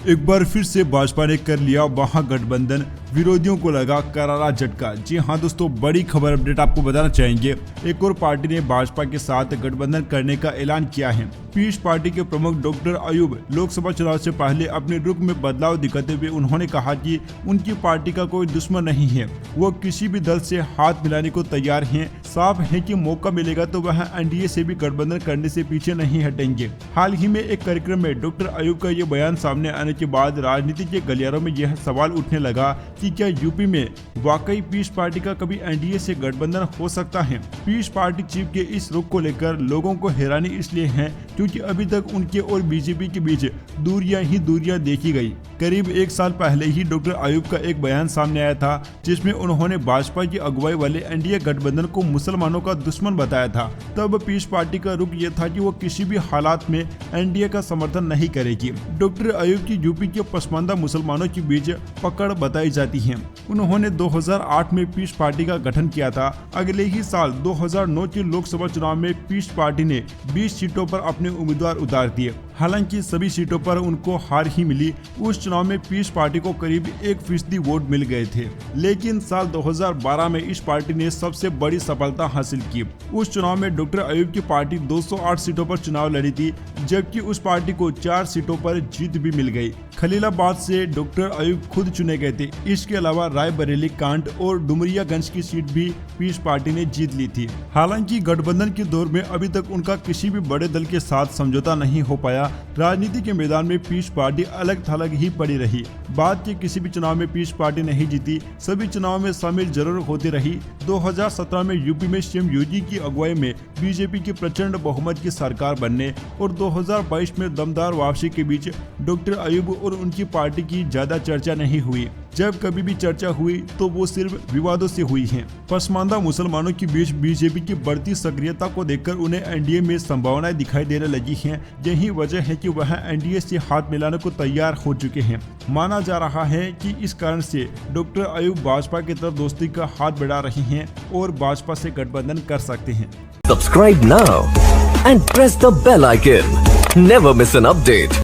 एक बार फिर से भाजपा ने कर लिया महागठबंधन, विरोधियों को लगा करारा झटका। जी हां दोस्तों, बड़ी खबर अपडेट आपको बताना चाहेंगे। एक और पार्टी ने भाजपा के साथ गठबंधन करने का ऐलान किया है। पीस पार्टी के प्रमुख डॉक्टर अयूब लोकसभा चुनाव से पहले अपने रुख में बदलाव दिखाते हुए उन्होंने कहा कि उनकी पार्टी का कोई दुश्मन नहीं है, वो किसी भी दल से हाथ मिलाने को तैयार हैं। साफ है कि मौका मिलेगा तो वह एनडीए से भी गठबंधन करने से पीछे नहीं हटेंगे। हाल ही में एक कार्यक्रम में डॉक्टर अयूब का ये बयान सामने आने के बाद राजनीति के गलियारों में यह सवाल उठने लगा कि क्या यूपी में वाकई पीस पार्टी का कभी एनडीए से गठबंधन हो सकता है। पीस पार्टी चीफ के इस रुख को लेकर लोगों को हैरानी इसलिए है क्योंकि अभी तक उनके और बीजेपी के बीच दूरियां ही दूरियां देखी गई। करीब एक साल पहले ही डॉक्टर अयूब का एक बयान सामने आया था जिसमें उन्होंने भाजपा की अगुवाई वाले एनडीए गठबंधन को मुसलमानों का दुश्मन बताया था। तब पीस पार्टी का रुख ये था कि वो किसी भी हालात में एनडीए का समर्थन नहीं करेगी। डॉक्टर अयूब की यूपी के पसमानदा मुसलमानों के बीच पकड़ बताई जाती है। उन्होंने 2008 में पीस पार्टी का गठन किया था। अगले ही साल 2009 के लोकसभा चुनाव में पीस पार्टी ने 20 सीटों पर अपने उम्मीदवार उतार दिए। हालांकि सभी सीटों पर उनको हार ही मिली। उस चुनाव में पीस पार्टी को करीब 1% वोट मिल गए थे, लेकिन साल 2012 में इस पार्टी ने सबसे बड़ी सफलता हासिल की। उस चुनाव में डॉक्टर अयूब की पार्टी 208 सीटों पर चुनाव लड़ी थी, जबकि उस पार्टी को 4 सीटों पर जीत भी मिल गई। खलीलाबाद से डॉक्टर अयूब खुद चुने गए थे। इसके अलावा रायबरेली, कांट और डुमरियागंज की सीट भी पीस पार्टी ने जीत ली थी। हालांकि गठबंधन के दौर में अभी तक उनका किसी भी बड़े दल के साथ समझौता नहीं हो पाया। राजनीति के मैदान में पीस पार्टी अलग थलग ही पड़ी रही। बाद के किसी भी चुनाव में पीस पार्टी नहीं जीती, सभी चुनाव में शामिल जरूर होती रही। 2017 में यूपी में सीएम योगी की अगुवाई में बीजेपी की प्रचंड बहुमत की सरकार बनने और 2022 में दमदार वापसी के बीच डॉक्टर अयूब और उनकी पार्टी की ज्यादा चर्चा नहीं हुई। जब कभी भी चर्चा हुई तो वो सिर्फ विवादों से हुई है। पसमानदा मुसलमानों के बीच बीजेपी की बढ़ती सक्रियता को देखकर उन्हें एनडीए में संभावनाएं दिखाई देने लगी हैं। यही वजह है कि वह एनडीए से हाथ मिलाने को तैयार हो चुके हैं। माना जा रहा है कि इस कारण से डॉक्टर अयूब भाजपा की तरफ दोस्ती का हाथ बढ़ा रहे हैं और भाजपा से गठबंधन कर सकते हैं। Subscribe now and press the bell icon. Never miss an update.